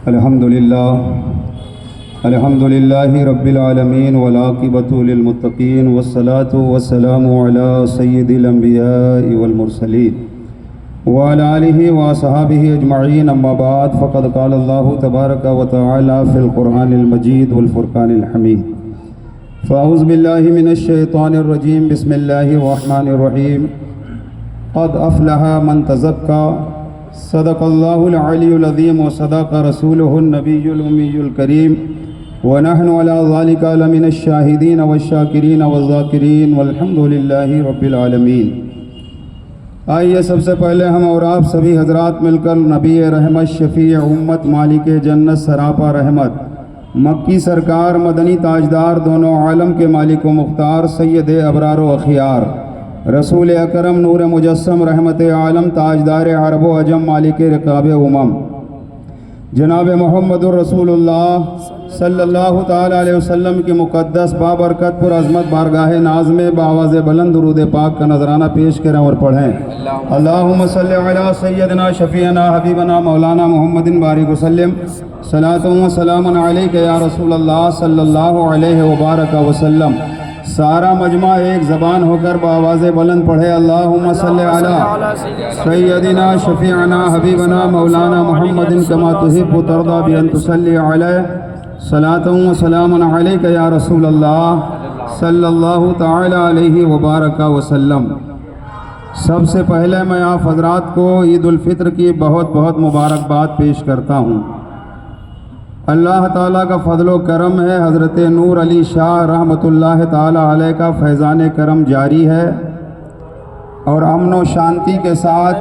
الحمد لله رب العالمين والعاقبة للمتقين والصلاة والسلام على سيد الأنبياء والمرسلين وعلى آله وصحابه أجمعين. أما بعد فقد قال الله تبارك وتعالى في القرآن المجيد والفرقان الحميد. فأعوذ بالله من الشيطان الرجيم. بسم الله الرحمن الرحيم. قد أفلح من تزكى. صدق الله العلي العظيم وصدق رسوله النبي الأمي الكريم. ونحن على ذلك لمن الشاهدين والشاكرين والذاكرين والحمد لله رب العالمين. آئیے سب سے پہلے ہم اور آپ سبھی حضرات مل کر نبی رحمت شفیع امت مالک جنت سراپا رحمت مکی سرکار مدنی تاجدار دونوں عالم کے مالک و مختار سید ابرار و اخیار رسول اکرم نور مجسم رحمت عالم تاجدار عرب و عجم مالک رقاب امم جناب محمد الرسول اللہ صلی اللہ تعالی علیہ وسلم کی مقدس بابرکت پر عظمت بارگاہ ناز میں بآواز بلند درود پاک کا نذرانہ پیش کریں اور پڑھیں. اللہم صلی علی سیدنا شفیعنا حبیبنا مولانا محمد بارک وسلم صلاۃ و سلام علیک یا رسول اللہ صلی اللہ علیہ وبارک وسلم. سارا مجمع ایک زبان ہو کر بآواز بلند پڑھے. اللہم صلی علی سیدنا شفیعنا حبیبنا مولانا محمد کما تحب ترضی بان تصلی علیہ صلاۃ و سلام علیک یا رسول اللہ صلی اللہ تعالی علیہ وبارک وسلم. سب سے پہلے میں آپ حضرات کو عید الفطر کی بہت بہت مبارکباد پیش کرتا ہوں. اللہ تعالیٰ کا فضل و کرم ہے. حضرت نور علی شاہ رحمۃ اللہ تعالیٰ علیہ کا فیضان کرم جاری ہے اور امن و شانتی کے ساتھ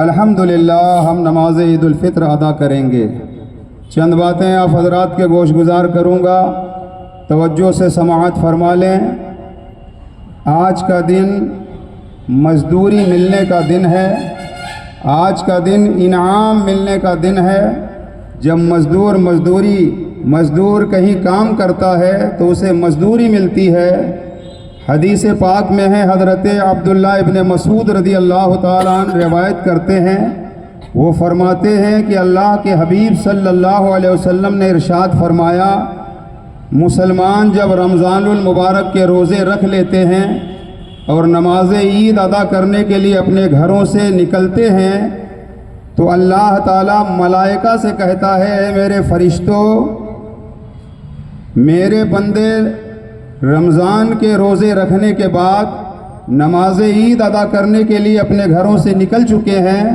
الحمدللہ ہم نماز عید الفطر ادا کریں گے. چند باتیں آپ حضرات کے گوش گزار کروں گا، توجہ سے سماعت فرما لیں. آج کا دن مزدوری ملنے کا دن ہے. آج کا دن انعام ملنے کا دن ہے. جب مزدور کہیں کام کرتا ہے تو اسے مزدوری ملتی ہے. حدیث پاک میں ہے، حضرت عبداللہ ابن مسعود رضی اللہ تعالیٰ عنہ روایت کرتے ہیں، وہ فرماتے ہیں کہ اللہ کے حبیب صلی اللہ علیہ وسلم نے ارشاد فرمایا، مسلمان جب رمضان المبارک کے روزے رکھ لیتے ہیں اور نماز عید ادا کرنے کے لیے اپنے گھروں سے نکلتے ہیں تو اللہ تعالیٰ ملائکہ سے کہتا ہے، اے میرے فرشتوں، میرے بندے رمضان کے روزے رکھنے کے بعد نماز عید ادا کرنے کے لیے اپنے گھروں سے نکل چکے ہیں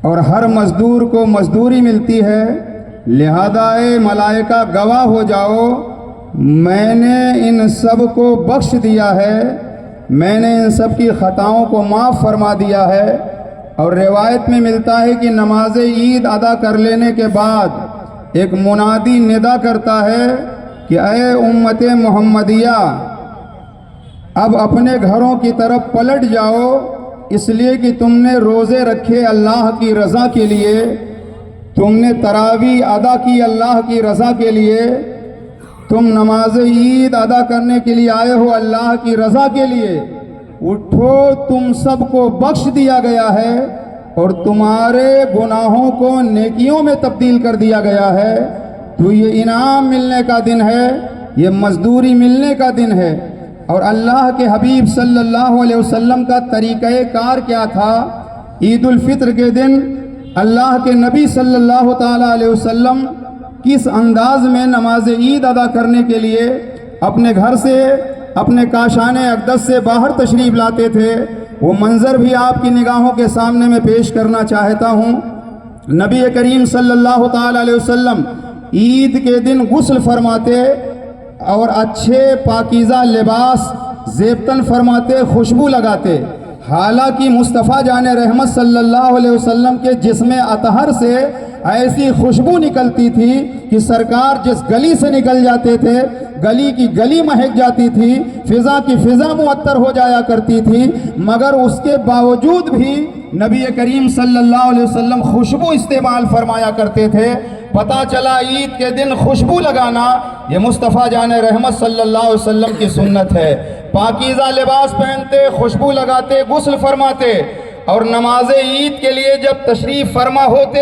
اور ہر مزدور کو مزدوری ملتی ہے، لہذا اے ملائکہ گواہ ہو جاؤ، میں نے ان سب کو بخش دیا ہے، میں نے ان سب کی خطاؤں کو معاف فرما دیا ہے. اور روایت میں ملتا ہے کہ نماز عید ادا کر لینے کے بعد ایک منادی ندا کرتا ہے کہ اے امت محمدیہ، اب اپنے گھروں کی طرف پلٹ جاؤ، اس لیے کہ تم نے روزے رکھے اللہ کی رضا کے لیے، تم نے تراویح ادا کی اللہ کی رضا کے لیے، تم نماز عید ادا کرنے کے لیے آئے ہو اللہ کی رضا کے لیے. اٹھو، تم سب کو بخش دیا گیا ہے اور تمہارے گناہوں کو نیکیوں میں تبدیل کر دیا گیا ہے. تو یہ انعام ملنے کا دن ہے، یہ مزدوری ملنے کا دن ہے. اور اللہ کے حبیب صلی اللہ علیہ وسلم کا طریقہ کار کیا تھا؟ عید الفطر کے دن اللہ کے نبی صلی اللہ تعالیٰ علیہ وسلم کس انداز میں نماز عید ادا کرنے کے لیے اپنے گھر سے، اپنے کاشان اقدس سے باہر تشریف لاتے تھے، وہ منظر بھی آپ کی نگاہوں کے سامنے میں پیش کرنا چاہتا ہوں. نبی کریم صلی اللہ تعالیٰ علیہ وسلم عید کے دن غسل فرماتے اور اچھے پاکیزہ لباس زیبتن فرماتے، خوشبو لگاتے. حالانکہ مصطفیٰ جان رحمت صلی اللہ علیہ وسلم کے جسم اطہر سے ایسی خوشبو نکلتی تھی کہ سرکار جس گلی سے نکل جاتے تھے گلی کی گلی مہک جاتی تھی، فضا کی فضا معطر ہو جایا کرتی تھی، مگر اس کے باوجود بھی نبی کریم صلی اللہ علیہ وسلم خوشبو استعمال فرمایا کرتے تھے. پتہ چلا عید کے دن خوشبو لگانا یہ مصطفیٰ جان رحمت صلی اللہ علیہ وسلم کی سنت ہے. پاکیزہ لباس پہنتے، خوشبو لگاتے، غسل فرماتے اور نماز عید کے لیے جب تشریف فرما ہوتے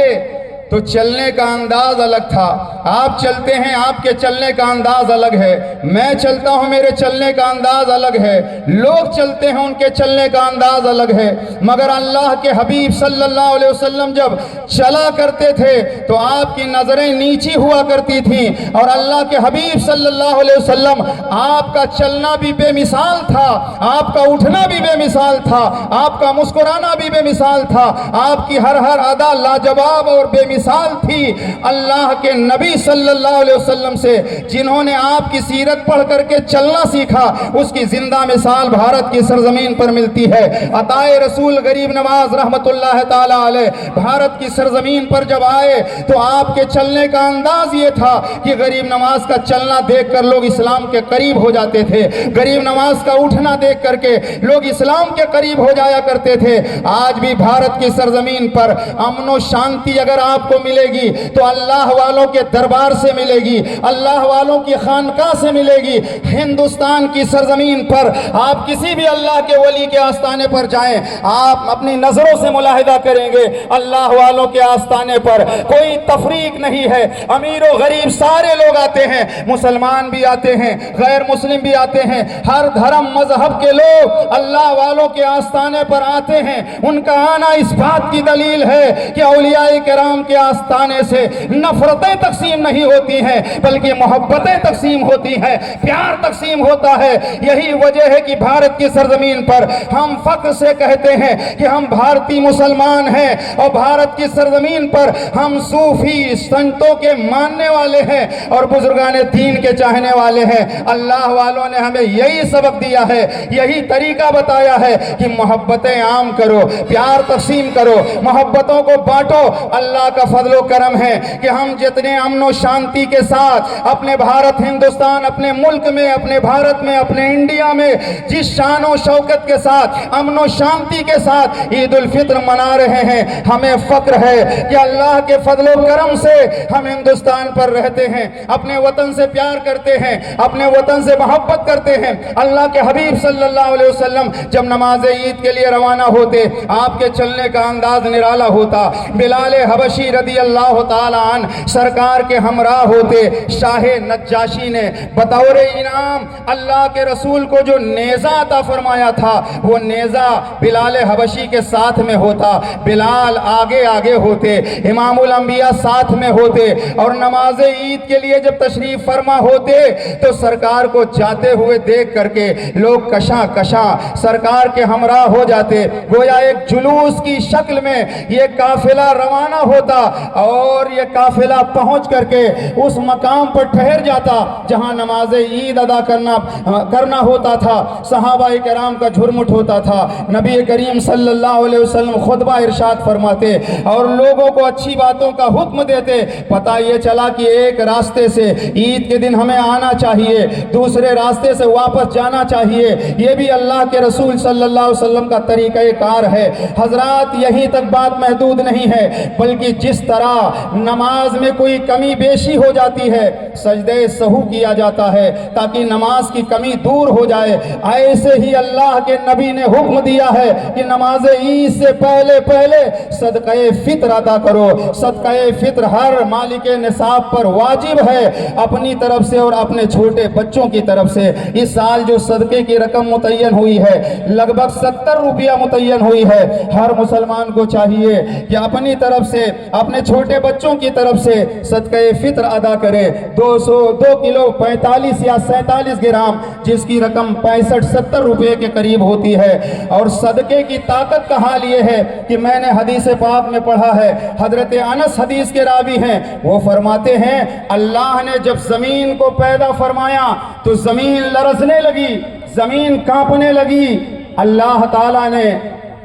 تو چلنے کا انداز الگ تھا. آپ چلتے ہیں، آپ کے چلنے کا انداز الگ ہے. میں چلتا ہوں، میرے چلنے کا انداز الگ ہے. لوگ چلتے ہیں، ان کے چلنے کا انداز الگ ہے. مگر اللہ کے حبیب صلی اللہ علیہ وسلم جب چلا کرتے تھے تو آپ کی نظریں نیچی ہوا کرتی تھیں، اور اللہ کے حبیب صلی اللہ علیہ وسلم آپ کا چلنا بھی بے مثال تھا، آپ کا اٹھنا بھی بے مثال تھا، آپ کا مسکرانا بھی بے مثال تھا، آپ کی ہر ادا لاجواب اور بے مثال تھی. اللہ کے نبی صلی اللہ علیہ وسلم سے جنہوں نے آپ کی سیرت پڑھ کر کے چلنا سیکھا، اس کی زندہ مثال بھارت کی سرزمین پر ملتی ہے. عطائے رسول غریب نواز رحمت اللہ تعالی علیہ بھارت کی سرزمین پر جب آئے تو آپ کے چلنے کا انداز یہ تھا کہ غریب نواز کا چلنا دیکھ کر لوگ اسلام کے قریب ہو جاتے تھے. غریب نواز کا اٹھنا دیکھ کر کے لوگ اسلام کے قریب ہو جایا کرتے تھے. آج بھی بھارت کی سرزمین پر امن و شانتی اگر آپ کو ملے گی تو اللہ والوں کے دربار سے ملے گی، اللہ والوں کی خانقاہ سے ملے گی. ہندوستان کی سرزمین پر آپ کسی بھی اللہ کے ولی کے آستانے پر جائیں، آپ اپنی نظروں سے ملاحظہ کریں گے اللہ والوں کے آستانے پر کوئی تفریق نہیں ہے. امیر و غریب سارے لوگ آتے ہیں، مسلمان بھی آتے ہیں، غیر مسلم بھی آتے ہیں، ہر دھرم مذہب کے لوگ اللہ والوں کے آستانے پر آتے ہیں. ان کا آنا اس بات کی دلیل ہے کہ اولیاء کرام کے آستانے سے نفرتیں تقسیم نہیں ہوتی ہیں بلکہ محبتیں تقسیم ہوتی ہیں، پیار تقسیم ہوتا ہے. یہی وجہ ہے کہ بھارت کی سرزمین پر ہم فخر سے کہتے ہیں کہ ہم بھارتی مسلمان ہیں، اور بھارت کی سرزمین پر ہم صوفی سنتوں کے ماننے والے ہیں اور بزرگان دین کے چاہنے والے ہیں. اللہ والوں نے ہمیں یہی سبق دیا ہے، یہی طریقہ بتایا ہے کہ محبتیں عام کرو، پیار تقسیم کرو، محبتوں کو بانٹو. اللہ کا فضل و کرم ہے کہ ہم جتنے امن و شانتی کے ساتھ اپنے بھارت ہندوستان، اپنے ملک میں، اپنے بھارت میں، اپنے انڈیا میں جس شان و شوکت کے ساتھ، امن و شانتی کے ساتھ عید الفطر منا رہے ہیں، ہمیں فخر ہے کہ اللہ کے فضل و کرم سے ہم ہندوستان پر رہتے ہیں، اپنے وطن سے پیار کرتے ہیں، اپنے وطن سے محبت کرتے ہیں. اللہ کے حبیب صلی اللہ علیہ وسلم جب نماز عید کے لیے روانہ ہوتے، آپ کے چلنے کا انداز نرالا ہوتا. بلال حبشی رضی اللہ تعالی عنہ سرکار کے ہمراہ ہوتے. شاہ نجاشی نے بطور انعام اللہ کے رسول کو جو نیزہ عطا فرمایا تھا، وہ نیزہ بلال حبشی کے ساتھ میں ہوتا. بلال آگے آگے ہوتے، امام الانبیاء ساتھ میں ہوتے، اور نماز عید کے لیے جب تشریف فرما ہوتے تو سرکار کو جاتے ہوئے دیکھ کر کے لوگ کشاں کشاں سرکار کے ہمراہ ہو جاتے. گویا ایک جلوس کی شکل میں یہ قافلہ روانہ ہوتا، اور یہ قافلہ پہنچ کر کے اس مقام پر ٹھہر جاتا جہاں نماز عید ادا کرنا ہوتا تھا. صحابہ کرام کا جھرمٹ ہوتا تھا. نبی کریم صلی اللہ علیہ وسلم خطبہ ارشاد فرماتے اور لوگوں کو اچھی باتوں کا حکم دیتے. پتہ یہ چلا کہ ایک راستے سے عید کے دن ہمیں آنا چاہیے، دوسرے راستے سے واپس جانا چاہیے. یہ بھی اللہ کے رسول صلی اللہ علیہ وسلم کا طریقہ کار ہے. حضرات، یہیں تک بات محدود نہیں ہے، بلکہ جس طرح نماز میں کوئی کمی بیشی ہو جاتی ہے سجدہ سہو کیا جاتا ہے تاکہ نماز کی کمی دور ہو جائے، ایسے ہی اللہ کے نبی نے حکم دیا ہے کہ نماز عید سے پہلے صدقہ فطر ادا کرو. صدقہ فطر ہر مالک نصاب پر واجب ہے، اپنی طرف سے اور اپنے چھوٹے بچوں کی طرف سے. اس سال جو صدقے کی رقم متعین ہوئی ہے لگ بھگ 70 روپیہ متعین ہوئی ہے. ہر مسلمان کو چاہیے کہ اپنی طرف سے، اپنے چھوٹے بچوں کی طرف سے صدقہ فطر ادا کرے. 2 کلو 45 یا 47 گرام، جس کی رقم 65-70 روپے کے قریب ہوتی ہے. اور صدقے کی طاقت کا حال یہ ہے کہ میں نے حدیث پاک میں پڑھا ہے، حضرت انس حدیث کے راوی ہیں، وہ فرماتے ہیں اللہ نے جب زمین کو پیدا فرمایا تو زمین لرزنے لگی، زمین کانپنے لگی. اللہ تعالیٰ نے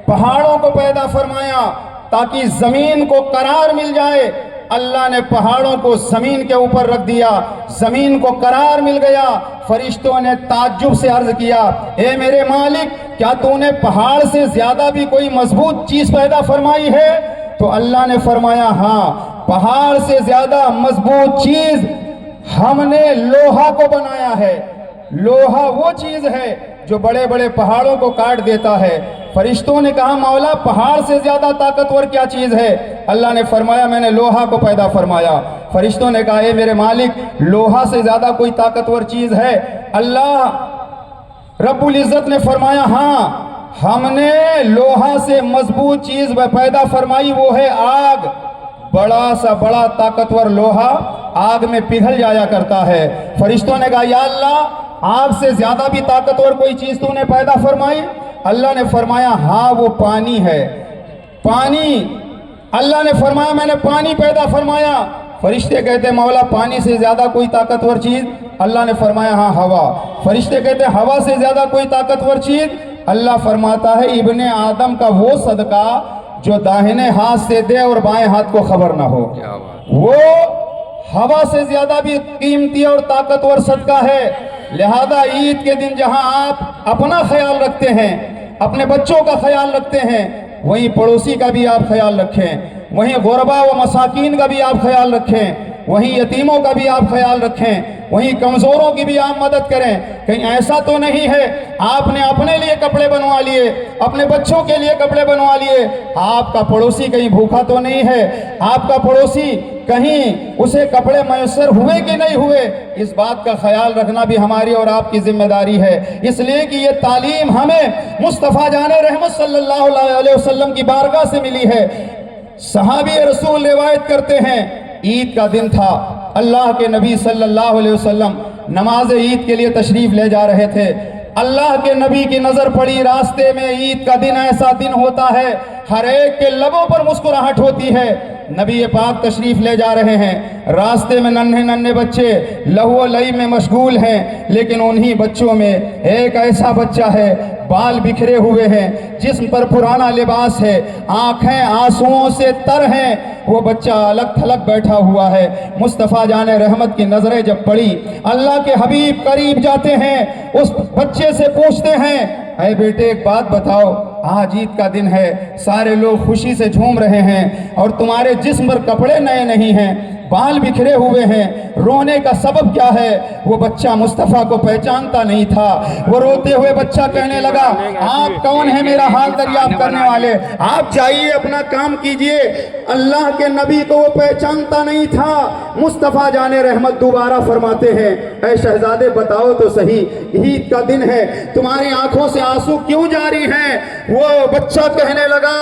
پہاڑوں کو پیدا فرمایا تاکہ زمین کو قرار مل جائے. اللہ نے پہاڑوں کو زمین کے اوپر رکھ دیا، زمین کو قرار مل گیا. فرشتوں نے تعجب سے عرض کیا، اے میرے مالک، کیا تو نے پہاڑ سے زیادہ بھی کوئی مضبوط چیز پیدا فرمائی ہے؟ تو اللہ نے فرمایا ہاں، پہاڑ سے زیادہ مضبوط چیز ہم نے لوہا کو بنایا ہے. لوہا وہ چیز ہے جو بڑے بڑے پہاڑوں کو کاٹ دیتا ہے. فرشتوں نے کہا مولا پہاڑ سے زیادہ طاقتور کیا چیز ہے؟ اللہ نے فرمایا میں نے لوہا کو پیدا فرمایا۔ فرشتوں نے کہا اے میرے مالک لوہا سے زیادہ کوئی طاقتور چیز ہے؟ اللہ رب العزت نے فرمایا ہاں ہم نے لوہا سے مضبوط چیز پیدا فرمائی، وہ ہے آگ۔ بڑا سا بڑا طاقتور لوہا آگ میں پگھل جایا کرتا ہے۔ فرشتوں نے کہا یا اللہ آگ سے زیادہ بھی طاقتور کوئی چیز تو نے پیدا فرمائی؟ اللہ نے فرمایا ہاں وہ پانی ہے، پانی۔ اللہ نے فرمایا میں نے پانی پیدا فرمایا۔ فرشتے کہتے مولا پانی سے زیادہ کوئی طاقتور چیز؟ اللہ نے فرمایا ہاں ہوا۔ فرشتے کہتے ہوا سے زیادہ کوئی طاقتور چیز؟ اللہ فرماتا ہے ابن آدم کا وہ صدقہ جو داہنے ہاتھ سے دے اور بائیں ہاتھ کو خبر نہ ہو، وہ ہوا سے زیادہ بھی قیمتی اور طاقتور صدقہ ہے۔ لہذا عید کے دن جہاں آپ اپنا خیال رکھتے ہیں، اپنے بچوں کا خیال رکھتے ہیں، وہیں پڑوسی کا بھی آپ خیال رکھیں، وہیں غربا و مساکین کا بھی آپ خیال رکھیں، وہیں یتیموں کا بھی آپ خیال رکھیں، وہیں کمزوروں کی بھی آپ مدد کریں۔ کہیں ایسا تو نہیں ہے آپ نے اپنے لیے کپڑے بنوا لیے، اپنے بچوں کے لیے کپڑے بنوا لیے، آپ کا پڑوسی کہیں بھوکا تو نہیں ہے؟ آپ کا پڑوسی کہیں اسے کپڑے میسر ہوئے کہ نہیں ہوئے؟ اس بات کا خیال رکھنا بھی ہماری اور آپ کی ذمہ داری ہے، اس لیے کہ یہ تعلیم ہمیں مصطفیٰ جان رحمت صلی اللہ علیہ وسلم کی بارگاہ سے ملی ہے۔ صحابی رسول روایت کرتے ہیں عید کا دن تھا، اللہ کے نبی صلی اللہ علیہ وسلم نماز عید کے لیے تشریف لے جا رہے تھے۔ اللہ کے نبی کی نظر پڑی راستے میں، عید کا دن ایسا دن ہوتا ہے ہر ایک کے لبوں پر مسکراہٹ ہوتی ہے۔ نبی پاک تشریف لے جا رہے ہیں، راستے میں ننھے ننھے بچے لہو و لعب میں مشغول ہیں، لیکن انہی بچوں میں ایک ایسا بچہ ہے بال بکھرے ہوئے ہیں، جسم پر پرانا لباس ہے، آنکھیں آنسوؤں سے تر ہیں، وہ بچہ الگ تھلگ بیٹھا ہوا ہے۔ مصطفیٰ جان رحمت کی نظریں جب پڑی، اللہ کے حبیب قریب جاتے ہیں، اس بچے سے پوچھتے ہیں اے بیٹے ایک بات بتاؤ، آج عید کا دن ہے، سارے لوگ خوشی سے جھوم رہے ہیں اور تمہارے جسم پر کپڑے نئے نہیں ہیں، بال بکھرے ہوئے ہیں، رونے کا سبب کیا ہے؟ وہ بچہ مصطفیٰ کو پہچانتا نہیں تھا۔ وہ روتے ہوئے بچہ کہنے لگا آپ کون ہیں میرا حال دریافت کرنے والے؟ آپ جائیے اپنا کام کیجئے۔ اللہ کے نبی کو وہ پہچانتا نہیں تھا۔ مصطفیٰ جان رحمت دوبارہ فرماتے ہیں اے شہزادے بتاؤ تو صحیح، عید کا دن ہے، تمہاری آنکھوں سے آنسو کیوں جاری ہیں؟ وہ بچہ کہنے لگا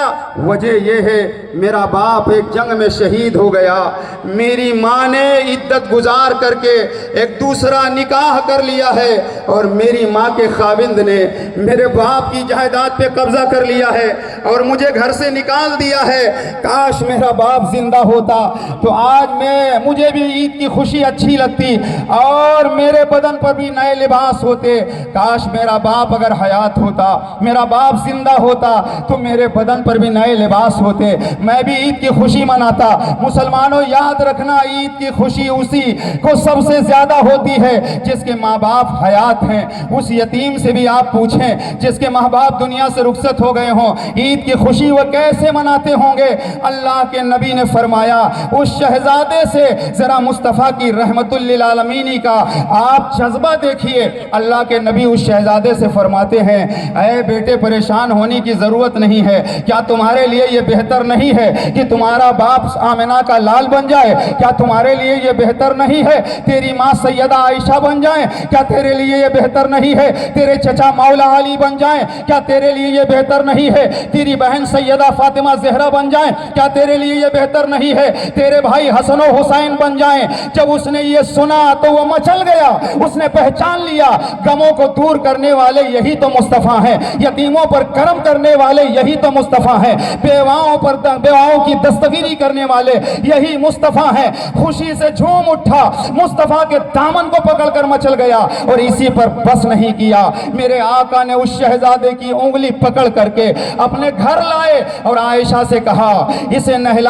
وجہ یہ ہے میرا باپ ایک جنگ میں شہید ہو گیا، میری ماں نے عدت گزار کر کے ایک دوسرا نکاح کر لیا ہے، اور میری ماں کے خاوند نے میرے باپ کی جائیداد پہ قبضہ کر لیا ہے اور مجھے گھر سے نکال دیا ہے۔ کاش میرا باپ زندہ ہوتا تو آج مجھے بھی عید کی خوشی اچھی لگتی اور میرے بدن پر بھی نئے لباس ہوتے۔ کاش میرا باپ اگر حیات ہوتا، میرا باپ زندہ ہوتا تو میرے بدن پر بھی نئے لباس ہوتے، میں بھی عید کی خوشی مناتا۔ مسلمانوں یاد رکھنا عید کی خوشی اسی کو سب سے زیادہ ہوتی ہے جس کے ماں باپ حیات ہیں۔ اس یتیم سے بھی آپ پوچھیں جس کے ماں باپ دنیا سے رخصت ہو گئے ہوں، عید کی خوشی وہ کیسے مناتے ہوں گے؟ اللہ کے نبی نے فرمایا اس شہزادے سے ذرا مصطفیٰ کی رحمت للعالمین کا آپ جذبہ دیکھیے۔ اللہ کے نبی اس شہزادے سے فرماتے ہیں اے بیٹے پریشان ہونے کی ضرورت نہیں ہے، کیا تمہارے لیے یہ بہتر نہیں ہے کہ تمہارا باپ آمنہ کا لال بن جائے؟ کیا تمہارے لیے یہ بہتر نہیں ہے تیری ماں سیدہ عائشہ بن جائیں؟ کیا تیرے لیے یہ بہتر نہیں ہے تیرے چچا مولا علی بن جائیں؟ کیا تیرے لیے یہ بہتر نہیں ہے تیری بہن سیدہ فاطمہ زہرا بن جائیں؟ کیا تیرے لیے یہ بہتر نہیں ہے تیرے بھائی حسن و حسین بن جائیں؟ جب اس نے یہ سنا تو وہ مچل گیا، اس نے پہچان لیا غموں کو دور کرنے والے یہی تو مصطفیٰ ہیں، یتیموں پر کرم کرنے والے یہی تو مصطفیٰ ہیں، بیواؤں کی دستگیری کرنے والے یہی مصطفیٰ ہیں۔ خوشی سے جھوم اٹھا، مصطفیٰ کے دامن کو پکڑ کر مچل گیا اور اسی پر بس نہیں کیا، میرے آقا نے اس شہزادے کی انگلی پکڑ کر کے اپنے گھر لائے اور عائشہ سے کہا اسے نہلا